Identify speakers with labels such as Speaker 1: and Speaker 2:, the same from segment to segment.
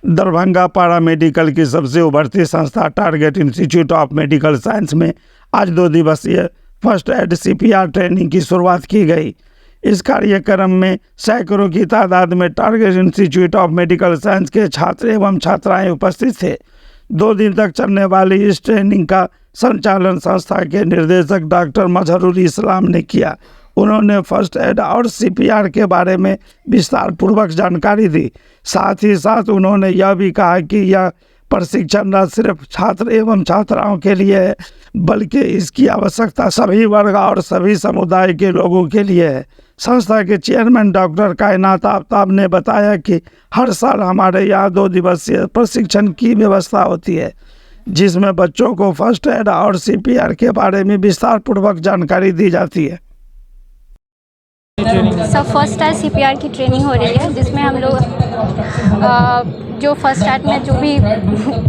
Speaker 1: Darbhanga paramedical की सबसे उभरती संस्था target institute of medical science में आज 2 दिवसीय फर्स्ट एड CPR ट्रेनिंग की शुरुआत की गई। इस कार्यक्रम में सैकड़ों की तादाद में target institute of medical science के छात्र एवं छात्राएं उपस्थित थे। 2 दिन तक चलने वाली इस ट्रेनिंग का संचालन संस्था के निर्देशक डॉक्टर मजहरुल इस्लाम ने किया। उन्होंने फर्स्ट एड और CPR के बारे में विस्तार पूर्वक जानकारी दी। साथ ही साथ उन्होंने यह भी कहा कि यह प्रशिक्षण न सिर्फ छात्र एवं छात्राओं के लिए है, बल्कि इसकी आवश्यकता सभी वर्ग और सभी समुदाय के लोगों के लिए है। संस्था के चेयरमैन डॉक्टर कायनात आफ्ताब ने बताया कि हर साल हमारे यहाँ 2 दिवसीय प्रशिक्षण की व्यवस्था होती है, जिसमें बच्चों को फर्स्ट एड और CPR के बारे में विस्तार पूर्वक जानकारी दी जाती है।
Speaker 2: सब फर्स्ट एड CPR की ट्रेनिंग हो रही है, जिसमें हम लोग जो फर्स्ट एड में जो भी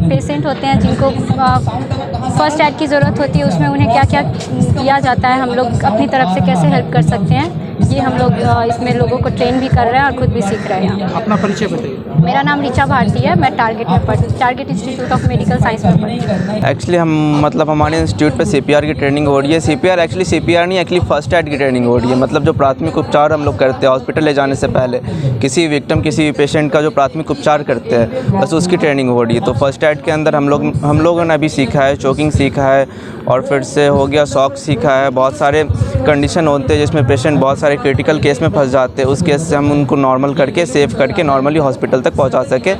Speaker 2: पेशेंट होते हैं जिनको फर्स्ट एड की ज़रूरत होती है, उसमें उन्हें क्या क्या किया जाता है, हम लोग अपनी तरफ से कैसे हेल्प कर सकते हैं, ये हम लोग इसमें लोगों को ट्रेन भी कर रहे हैं और खुद भी सीख रहे हैं।
Speaker 3: अपना परिचय बताइए।
Speaker 2: मेरा नाम ऋचा भारती है, मैं target institute of medical science में पढ़ती हूँ।
Speaker 4: एक्चुअली हमारे इंस्टीट्यूट पे CPR की ट्रेनिंग हो रही है। CPR नहीं, एक्चुअली फर्स्ट एड की ट्रेनिंग हो रही है। मतलब जो प्राथमिक उपचार हम लोग करते हैं हॉस्पिटल ले जाने से पहले, किसी पेशेंट का जो प्राथमिक उपचार करते हैं, बस उसकी ट्रेनिंग हो रही है। तो फर्स्ट एड के अंदर हम लोगों ने अभी सीखा है, चोकिंग सीखा है, और फिर से हो गया शॉक सीखा है। बहुत सारे कंडीशन होते हैं जिसमें पेशेंट बहुत सारे क्रिटिकल केस में फंस जाते हैं, उस केस से हम उनको नॉर्मल करके सेव करके नॉर्मली हॉस्पिटल तक पहुंचा सके।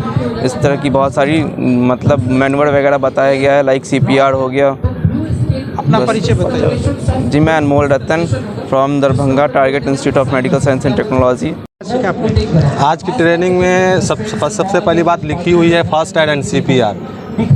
Speaker 4: इस तरह की बहुत सारी मतलब मैनुअल वगैरह बताया गया है, लाइक CPR हो गया।
Speaker 3: अपना परिचय बताइए।
Speaker 4: जी, मैं Anmol Ratan from Darbhanga target institute of medical science and technology.
Speaker 5: आज की ट्रेनिंग में सबसे पहली बात लिखी हुई है फर्स्ट एड एंड CPR।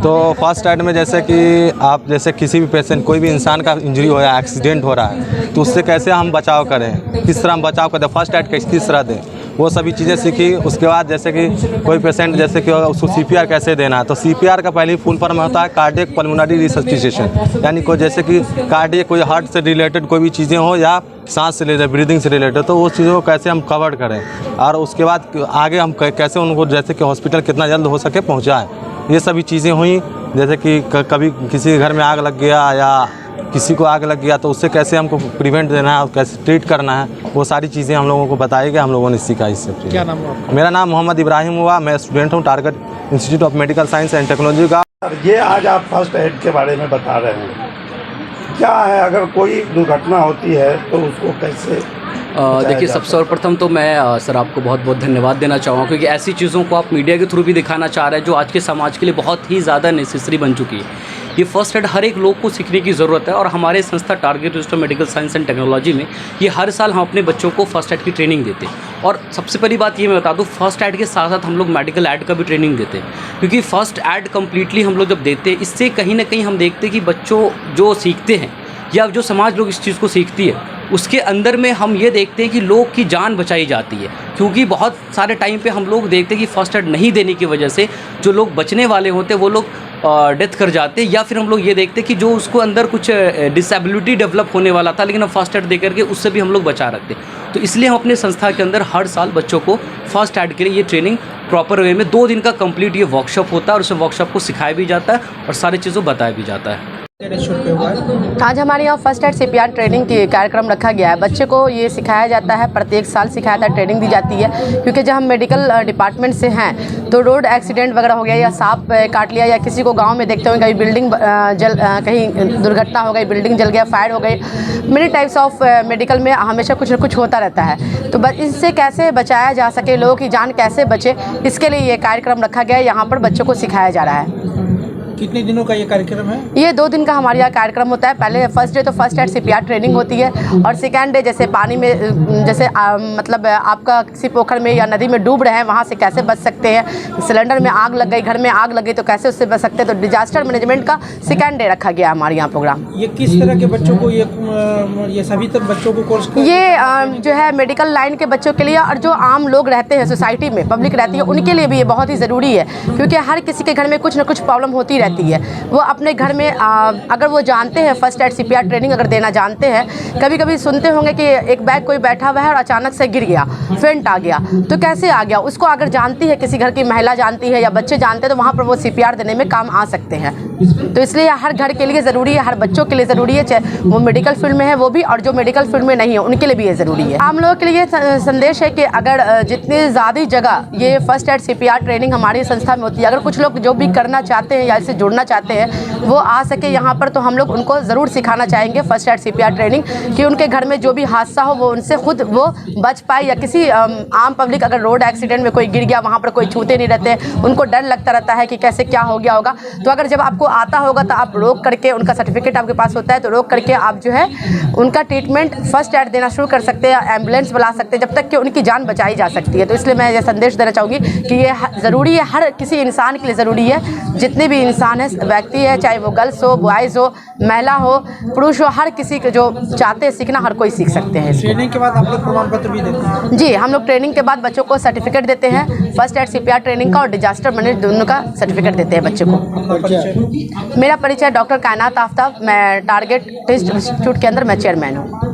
Speaker 5: तो फर्स्ट एड में जैसे किसी भी पेशेंट, कोई भी इंसान का इंजरी हो या एक्सीडेंट हो रहा है, तो उससे कैसे हम बचाव करें, किस तरह हम बचाव करें, फर्स्ट एड किस तरह दें, वो सभी चीज़ें सीखी। उसके बाद जैसे कि कोई पेशेंट उसको CPR कैसे देना है, तो CPR का पहले फुल फॉर्म होता है कार्डियक पल्मोनरी रिससिटेशन, यानी कोई जैसे कि कार्डियक कोई हार्ट से रिलेटेड कोई भी चीज़ें हो या सांस से रिलेटेड, ब्रीदिंग से रिलेटेड, तो उस चीज़ों को कैसे हम कवर करें, और उसके बाद आगे हम कैसे उनको जैसे कि हॉस्पिटल कितना जल्द हो सके पहुँचाएँ। ये सभी चीज़ें हुई। जैसे कि कभी किसी के घर में आग लग गया या किसी को आग लग गया, तो उससे कैसे हमको प्रिवेंट देना है और कैसे ट्रीट करना है, वो सारी चीज़ें हम लोगों को बताई गई, हम लोगों ने सीखा इससे।
Speaker 3: क्या नाम है?
Speaker 5: मेरा नाम मोहम्मद इब्राहिम हुआ, मैं स्टूडेंट हूँ target institute of medical science and technology का।
Speaker 1: ये आज आप फर्स्ट एड के बारे में बता रहे हैं, क्या है अगर कोई दुर्घटना होती है तो उसको कैसे?
Speaker 6: देखिए, सबसे सर्वप्रथम तो मैं सर आपको बहुत बहुत धन्यवाद देना चाहूँगा, क्योंकि ऐसी चीज़ों को आप मीडिया के थ्रू भी दिखाना चाह रहे हैं जो आज के समाज के लिए बहुत ही ज़्यादा नेसेसरी बन चुकी है। ये फर्स्ट एड हर एक लोग को सीखने की ज़रूरत है, और हमारे संस्था target institute of medical science and technology में ये हर साल हम अपने बच्चों को फर्स्ट एड की ट्रेनिंग देते हैं। और सबसे पहली बात ये मैं बता दूँ, फर्स्ट एड के साथ साथ हम लोग मेडिकल एड का भी ट्रेनिंग देते हैं, क्योंकि फर्स्ट एड कम्प्लीटली हम लोग जब देते हैं, इससे कहीं ना कहीं हम देखते हैं कि बच्चों जो सीखते हैं या जो समाज लोग इस चीज़ को सीखती है, उसके अंदर में हम ये देखते हैं कि लोग की जान बचाई जाती है। क्योंकि बहुत सारे टाइम पे हम लोग देखते हैं कि फर्स्ट एड नहीं देने की वजह से जो लोग बचने वाले होते हैं वो लोग डेथ कर जाते हैं, या फिर हम लोग ये देखते हैं कि जो उसको अंदर कुछ डिसेबिलिटी डेवलप होने वाला था, लेकिन हम फर्स्ट एड दे करके उससे भी हम लोग बचा रखते हैं। तो इसलिए हम अपने संस्था के अंदर हर साल बच्चों को फर्स्ट एड के लिए ये ट्रेनिंग प्रॉपर वे में 2 दिन का कंप्लीट ये वर्कशॉप होता है, और उस वर्कशॉप को सिखाया भी जाता है और सारी चीज़ों बताया भी जाता है।
Speaker 7: आज हमारे यहाँ फर्स्ट एड CPR ट्रेनिंग की कार्यक्रम रखा गया है। बच्चे को ये सिखाया जाता है, प्रत्येक साल सिखाया जाता है, ट्रेनिंग दी जाती है, क्योंकि जब हम मेडिकल डिपार्टमेंट से हैं तो रोड एक्सीडेंट वगैरह हो गया या सांप काट लिया या किसी को गांव में देखते होंगे कहीं बिल्डिंग कहीं दुर्घटना हो गई, बिल्डिंग जल गया, फायर हो गई, मेनी टाइप्स ऑफ मेडिकल में हमेशा कुछ न कुछ होता रहता है। तो इससे कैसे बचाया जा सके, लोगों की जान कैसे बचे, इसके लिए ये कार्यक्रम रखा गया है। यहाँ पर बच्चों को सिखाया जा रहा है।
Speaker 3: कितने दिनों का ये कार्यक्रम है?
Speaker 7: ये 2 दिन का हमारे यहाँ कार्यक्रम होता है। पहले फर्स्ट डे तो फर्स्ट एड CPR ट्रेनिंग होती है, और सेकेंड डे जैसे पानी में जैसे मतलब आपका किसी पोखर में या नदी में डूब रहे हैं, वहाँ से कैसे बच सकते हैं, सिलेंडर में आग लग गई, घर में आग लग गई तो कैसे उससे बच सकते हैं। तो डिजास्टर मैनेजमेंट का सेकेंड डे रखा गया हमारे यहाँ प्रोग्राम।
Speaker 3: ये किस तरह के बच्चों को ये सभी तक बच्चों को कोर्स?
Speaker 7: ये जो है मेडिकल लाइन के बच्चों के लिए, और जो आम लोग रहते हैं सोसाइटी में, पब्लिक रहती है, उनके लिए भी ये बहुत ही ज़रूरी है, क्योंकि हर किसी के घर में कुछ ना कुछ प्रॉब्लम होती रहती है। वो अपने घर में अगर वो जानते हैं फर्स्ट एड CPR ट्रेनिंग अगर देना जानते हैं, कभी कभी सुनते होंगे कि एक बैग कोई बैठा हुआ है और अचानक से गिर गया, फेंट आ गया, तो कैसे आ गया, उसको अगर जानती है, किसी घर की महिला जानती है या बच्चे जानते हैं, तो वहाँ पर वो CPR देने में काम आ सकते हैं। तो इसलिए हर घर के लिए ज़रूरी है, हर बच्चों के लिए ज़रूरी है, चाहे वो मेडिकल फील्ड में है वो भी, और जो मेडिकल फील्ड में नहीं है उनके लिए भी ये ज़रूरी है। आम लोगों के लिए संदेश है कि अगर जितनी ज़्यादा जगह ये फर्स्ट एड CPR ट्रेनिंग हमारी संस्था में होती है, अगर कुछ लोग जो भी करना चाहते हैं या इससे जुड़ना चाहते हैं वो आ सके यहाँ पर, तो हम लोग उनको ज़रूर सिखाना चाहेंगे फर्स्ट एड CPR ट्रेनिंग, कि उनके घर में जो भी हादसा हो वो उनसे खुद वो बच पाए, या किसी आम पब्लिक अगर रोड एक्सीडेंट में कोई गिर गया, वहाँ पर कोई छूते नहीं रहते, उनको डर लगता रहता है कि कैसे क्या हो गया होगा, तो अगर जब आपको आता होगा तो आप रोक करके, उनका सर्टिफिकेट आपके पास होता है तो रोक करके आप जो है उनका ट्रीटमेंट फर्स्ट एड देना शुरू कर सकते हैं, एम्बुलेंस बुला सकते हैं, जब तक कि उनकी जान बचाई जा सकती है। तो इसलिए मैं ये संदेश देना चाहूँगी कि ये ज़रूरी है, हर किसी इंसान के लिए ज़रूरी है, जितने भी इंसान है, व्यक्ति है, चाहे वो गर्ल्स हो, बॉयज़ हो, महिला हो, पुरुष हो, हर किसी को जो चाहते हैं सीखना, हर कोई सीख सकते हैं।
Speaker 3: ट्रेनिंग के बाद आप लोग प्रमाण पत्र भी देते हैं?
Speaker 7: जी, हम लोग ट्रेनिंग के बाद बच्चों को सर्टिफिकेट देते हैं, फर्स्ट एड CPR ट्रेनिंग का और डिजास्टर मैनेजमेंट दोनों का सर्टिफिकेट देते हैं बच्चे को। मेरा परिचय डॉक्टर कायनात आफ्ताब, मैं टारगेट टेस्ट इंस्टीट्यूट के अंदर मैं चेयरमैन हूँ।